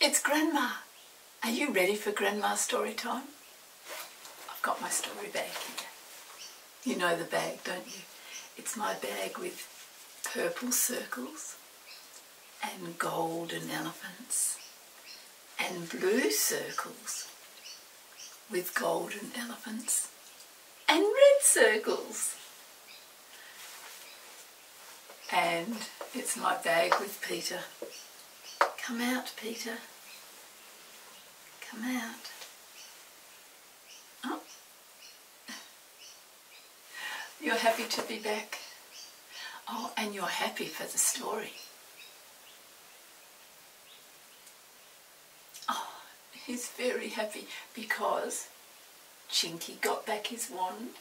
It's Grandma. Are you ready for Grandma's story time? I've got my story bag here. You know the bag, don't you? It's my bag with purple circles and golden elephants and blue circles with golden elephants and red circles. And it's my bag with Peter. Come out, Peter. Come out. Oh. You're happy to be back. Oh, and you're happy for the story. Oh, he's very happy because Chinky got back his wand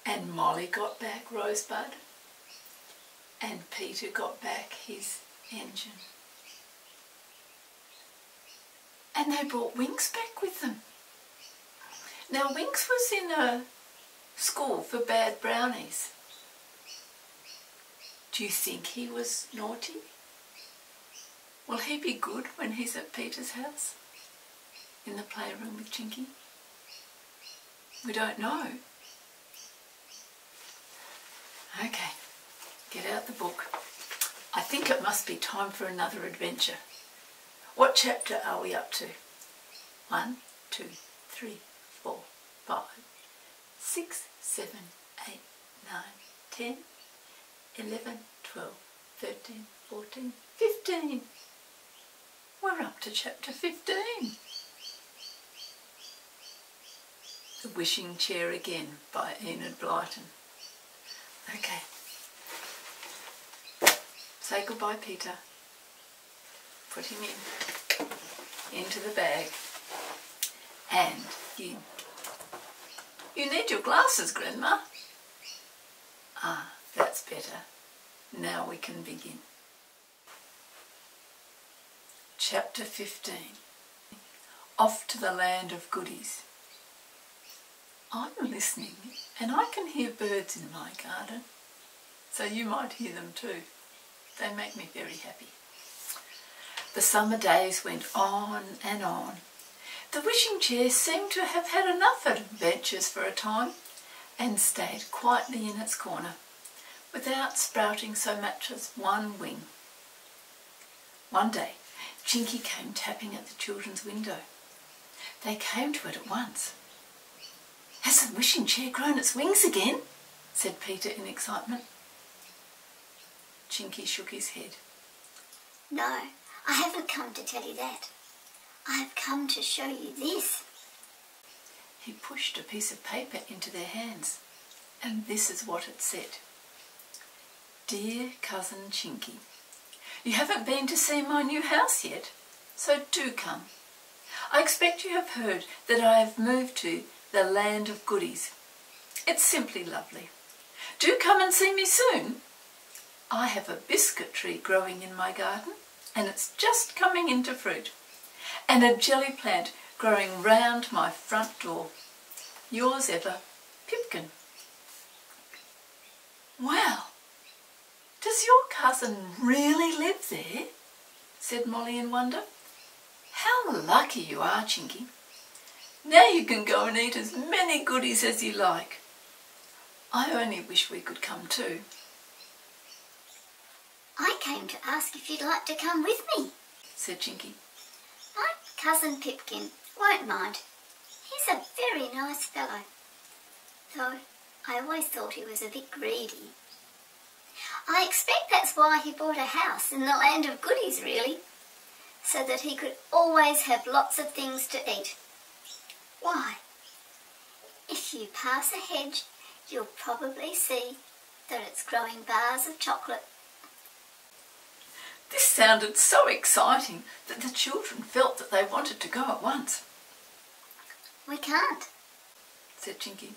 and Molly got back Rosebud and Peter got back his engine. And they brought Winks back with them. Now Winks was in a school for bad brownies. Do you think he was naughty? Will he be good when he's at Peter's house? In the playroom with Chinky? We don't know. Okay, get out the book. I think it must be time for another adventure. What chapter are we up to? 1, 2, 3, 4, 5, 6, 7, 8, 9, 10, 11, 12, 13, 14, 15. We're up to chapter 15. The Wishing Chair Again by Enid Blyton. Okay. Say goodbye, Peter. Put him into the bag. And you need your glasses, Grandma. Ah, that's better. Now we can begin. Chapter 15. Off to the Land of Goodies. I'm listening and I can hear birds in my garden. So you might hear them too. They make me very happy. The summer days went on and on. The wishing chair seemed to have had enough adventures for a time and stayed quietly in its corner without sprouting so much as one wing. One day, Chinky came tapping at the children's window. They came to it at once. "Has the wishing chair grown its wings again?" said Peter in excitement. Chinky shook his head. "No, I haven't come to tell you that. I have come to show you this." He pushed a piece of paper into their hands, and this is what it said. "Dear Cousin Chinky, you haven't been to see my new house yet, so do come. I expect you have heard that I have moved to the Land of Goodies. It's simply lovely. Do come and see me soon. I have a biscuit tree growing in my garden, and it's just coming into fruit, and a jelly plant growing round my front door. Yours ever, Pipkin." "Well, does your cousin really live there?" said Molly in wonder. "How lucky you are, Chinky. Now you can go and eat as many goodies as you like. I only wish we could come too." "I came to ask if you'd like to come with me," said Chinky. "My cousin Pipkin won't mind. He's a very nice fellow, though I always thought he was a bit greedy. I expect that's why he bought a house in the Land of Goodies, really, so that he could always have lots of things to eat. Why, if you pass a hedge, you'll probably see that it's growing bars of chocolate." This sounded so exciting that the children felt that they wanted to go at once. "We can't," said Chinky.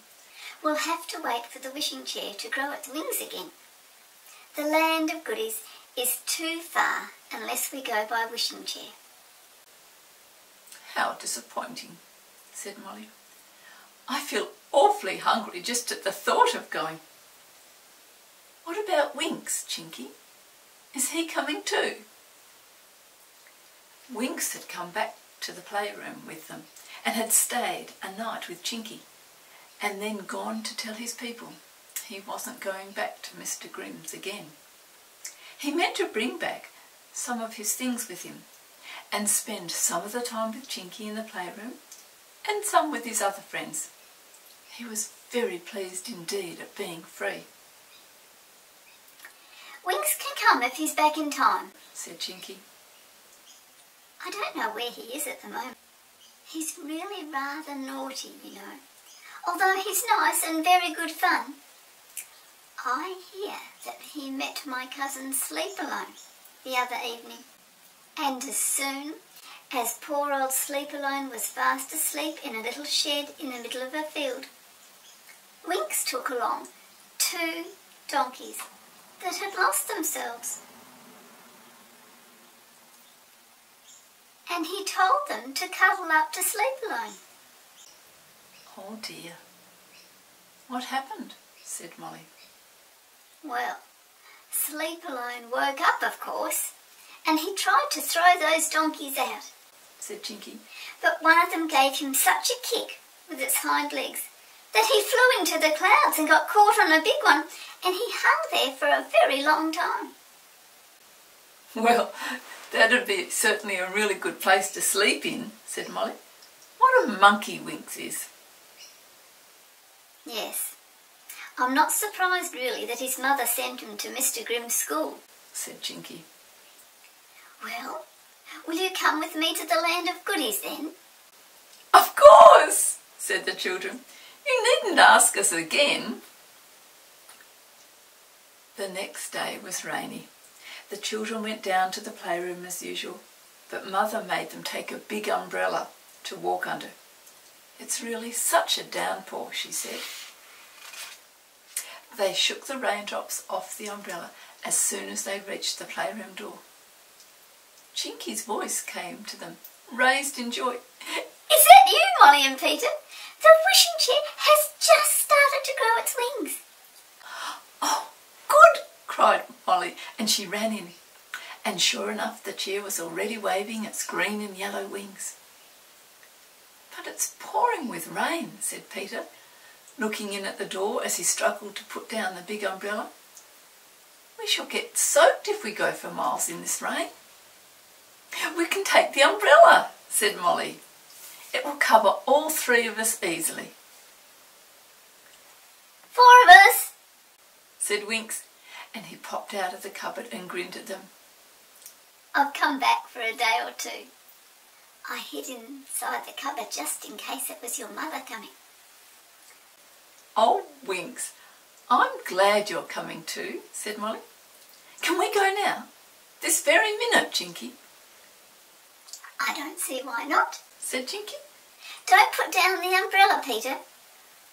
"We'll have to wait for the wishing chair to grow its wings again. The Land of Goodies is too far unless we go by wishing chair." "How disappointing," said Molly. "I feel awfully hungry just at the thought of going. What about Winks, Chinky? Is he coming too?" Winks had come back to the playroom with them and had stayed a night with Chinky and then gone to tell his people he wasn't going back to Mr. Grimm's again. He meant to bring back some of his things with him and spend some of the time with Chinky in the playroom and some with his other friends. He was very pleased indeed at being free. Winks can come if he's back in time, said Chinky. I don't know where he is at the moment. He's really rather naughty, you know, although he's nice and very good fun. I hear that he met my cousin Sleep Alone the other evening, and as soon as poor old Sleep Alone was fast asleep in a little shed in the middle of a field, Winks took along 2 donkeys that had lost themselves. And he told them to cuddle up to Sleep Alone. Oh dear. What happened? Said Molly. Well, Sleep Alone woke up, of course, and he tried to throw those donkeys out, said Chinky. But one of them gave him such a kick with its hind legs that he flew into the clouds and got caught on a big one, and he hung there for a very long time. Well, that'd be certainly a really good place to sleep in, said Molly. What a monkey Winks is. Yes. I'm not surprised really that his mother sent him to Mr. Grimm's school, said Chinky. Well, will you come with me to the land of goodies then? Of course, said the children. You needn't ask us again. The next day was rainy. The children went down to the playroom as usual, but Mother made them take a big umbrella to walk under. It's really such a downpour, she said. They shook the raindrops off the umbrella as soon as they reached the playroom door. Chinky's voice came to them, raised in joy. Is that you, Molly and Peter? The wishing chair has just started to grow its wings. Oh, good, cried Molly, and she ran in. And sure enough, the chair was already waving its green and yellow wings. But it's pouring with rain, said Peter, looking in at the door as he struggled to put down the big umbrella. We shall get soaked if we go for miles in this rain. We can take the umbrella, said Molly. It will cover all 3 of us easily. 4 of us, said Winks, and he popped out of the cupboard and grinned at them. I've come back for a day or 2. I hid inside the cupboard just in case it was your mother coming. Oh, Winks, I'm glad you're coming too, said Molly. Can we go now? This very minute, Chinky. I don't see why not, said Chinky. Don't put down the umbrella, Peter.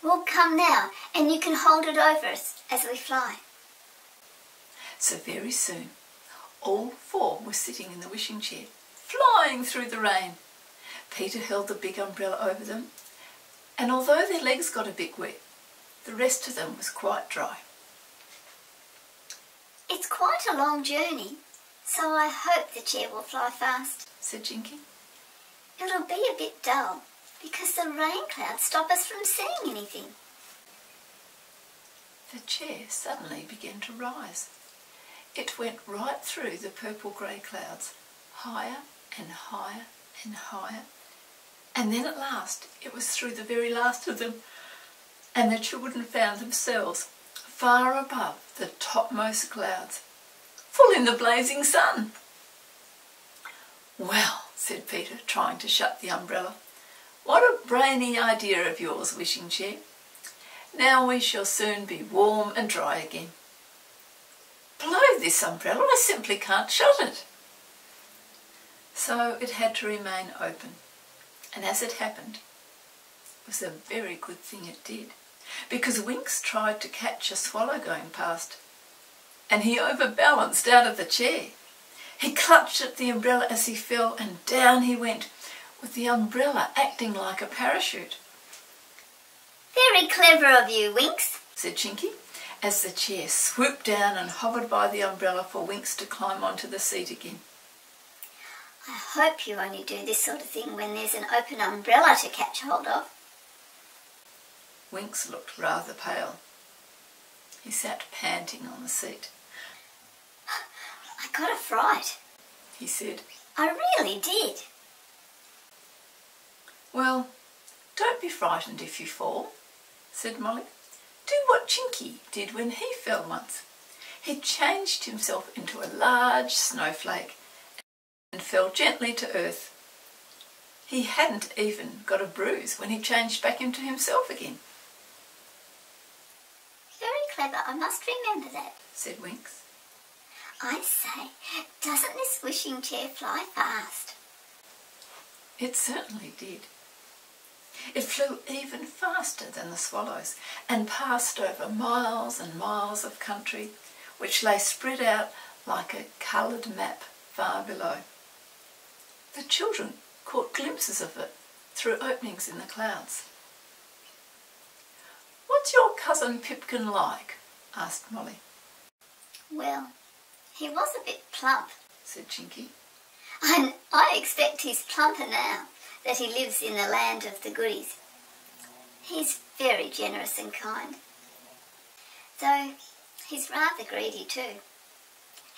We'll come now, and you can hold it over us as we fly. So very soon, all 4 were sitting in the wishing chair, flying through the rain. Peter held the big umbrella over them, and although their legs got a bit wet, the rest of them was quite dry. It's quite a long journey, so I hope the chair will fly fast, said Chinky. It'll be a bit dull, because the rain clouds stop us from seeing anything. The chair suddenly began to rise. It went right through the purple-grey clouds, higher and higher and higher, and then at last it was through the very last of them, and the children found themselves far above the topmost clouds, full in the blazing sun. Well, said Peter, trying to shut the umbrella, what a brainy idea of yours, wishing chair. Now we shall soon be warm and dry again. Blow this umbrella, I simply can't shut it. So it had to remain open, and as it happened, it was a very good thing it did, because Winks tried to catch a swallow going past, and he overbalanced out of the chair. He clutched at the umbrella as he fell, and down he went, with the umbrella acting like a parachute. Very clever of you, Winks, said Chinky, as the chair swooped down and hovered by the umbrella for Winks to climb onto the seat again. I hope you only do this sort of thing when there's an open umbrella to catch hold of. Winks looked rather pale. He sat panting on the seat. I got a fright, he said. I really did. Well, don't be frightened if you fall, said Molly. Do what Chinky did when he fell once. He changed himself into a large snowflake and fell gently to earth. He hadn't even got a bruise when he changed back into himself again. Very clever, I must remember that, said Winks. I say, doesn't this wishing chair fly fast? It certainly did. It flew even faster than the swallows and passed over miles and miles of country, which lay spread out like a coloured map far below. The children caught glimpses of it through openings in the clouds. "What's your cousin Pipkin like?" asked Molly. Well, he was a bit plump, said Chinky. And I expect he's plumper now that he lives in the land of the goodies. He's very generous and kind. Though he's rather greedy too.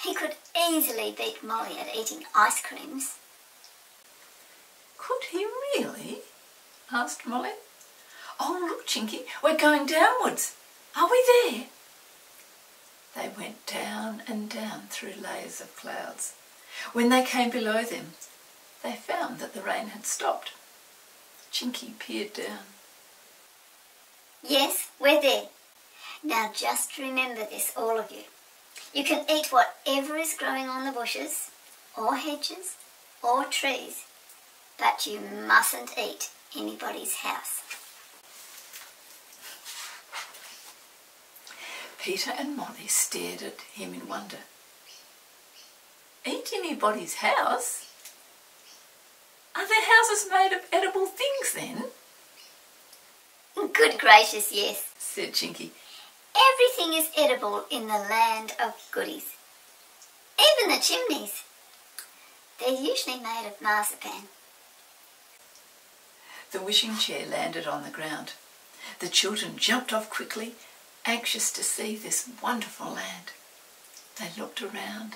He could easily beat Molly at eating ice creams. "Could he really?" asked Molly. "Oh, look, Chinky, we're going downwards. Are we there?" They went down and down through layers of clouds. When they came below them, they found that the rain had stopped. Chinky peered down. Yes, we're there. Now just remember this, all of you. You can eat whatever is growing on the bushes, or hedges, or trees, but you mustn't eat anybody's house. Peter and Molly stared at him in wonder. Eat anybody's house? Are their houses made of edible things then? Good gracious, yes, said Chinky. Everything is edible in the land of goodies. Even the chimneys. They're usually made of marzipan. The wishing chair landed on the ground. The children jumped off quickly, anxious to see this wonderful land. They looked around.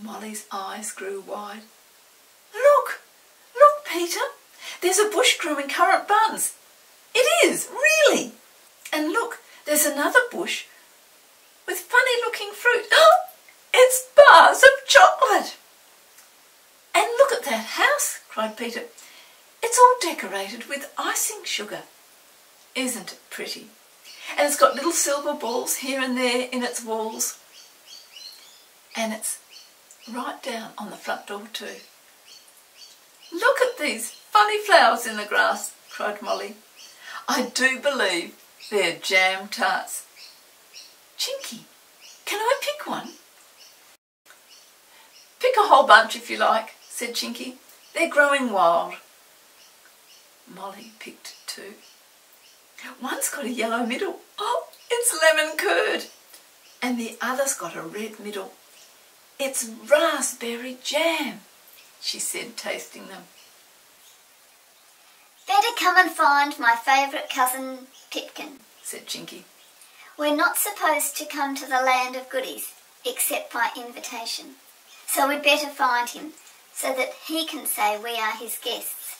Molly's eyes grew wide. Look! Look, Peter! There's a bush growing currant buns. It is, really! And look, there's another bush with funny-looking fruit. Oh, it's bars of chocolate! And look at that house, cried Peter. It's all decorated with icing sugar. Isn't it pretty? And it's got little silver balls here and there in its walls. And it's right down on the front door too. Look at these funny flowers in the grass, cried Molly. I do believe they're jam tarts. Chinky, can I pick one? Pick a whole bunch if you like, said Chinky. They're growing wild. Molly picked two. One's got a yellow middle. Oh, it's lemon curd. And the other's got a red middle. It's raspberry jam, she said, tasting them. Better come and find my favourite cousin Pipkin, said Chinky. We're not supposed to come to the land of goodies except by invitation. So we'd better find him so that he can say we are his guests.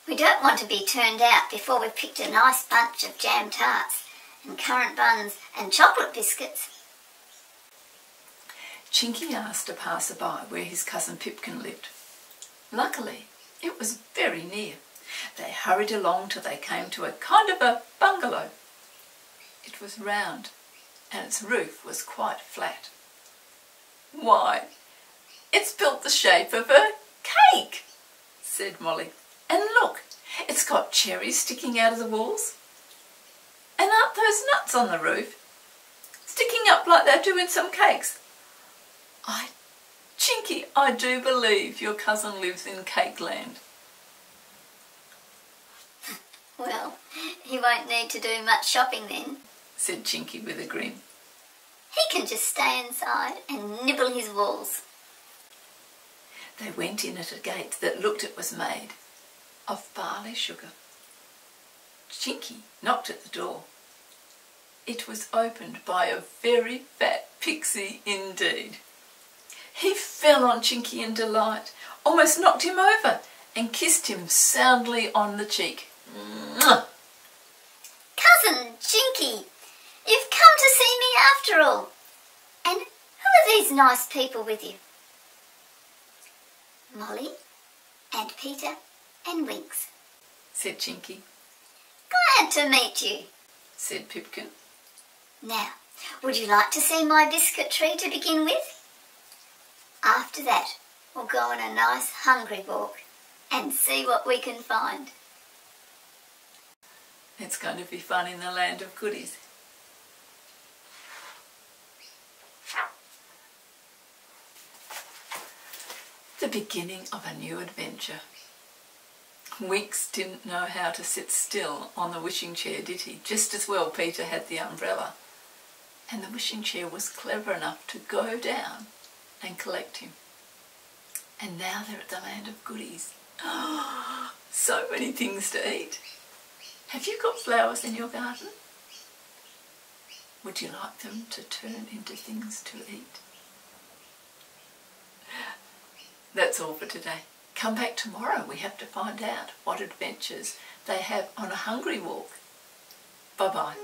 We don't want to be turned out before we've picked a nice bunch of jam tarts and currant buns and chocolate biscuits. Chinky asked a passer-by where his cousin Pipkin lived. Luckily, it was very near. They hurried along till they came to a kind of a bungalow. It was round and its roof was quite flat. Why, it's built the shape of a cake, said Molly. And look, it's got cherries sticking out of the walls. And aren't those nuts on the roof sticking up like they do in some cakes? Chinky, I do believe your cousin lives in Cake Land. Well, he won't need to do much shopping then, said Chinky with a grin. He can just stay inside and nibble his walls. They went in at a gate that looked it was made of barley sugar. Chinky knocked at the door. It was opened by a very fat pixie indeed. He fell on Chinky in delight, almost knocked him over, and kissed him soundly on the cheek. Mwah! Cousin Chinky, you've come to see me after all. And who are these nice people with you? Molly and Peter and Winks, said Chinky. Glad to meet you, said Pipkin. Now, would you like to see my biscuit tree to begin with? After that, we'll go on a nice hungry walk and see what we can find. It's going to be fun in the land of goodies. The beginning of a new adventure. Winks didn't know how to sit still on the wishing chair, did he? Just as well Peter had the umbrella. And the wishing chair was clever enough to go down and collect him. And now they're at the land of goodies. Oh, so many things to eat. Have you got flowers in your garden? Would you like them to turn into things to eat? That's all for today. Come back tomorrow. We have to find out what adventures they have on a hungry walk. Bye-bye.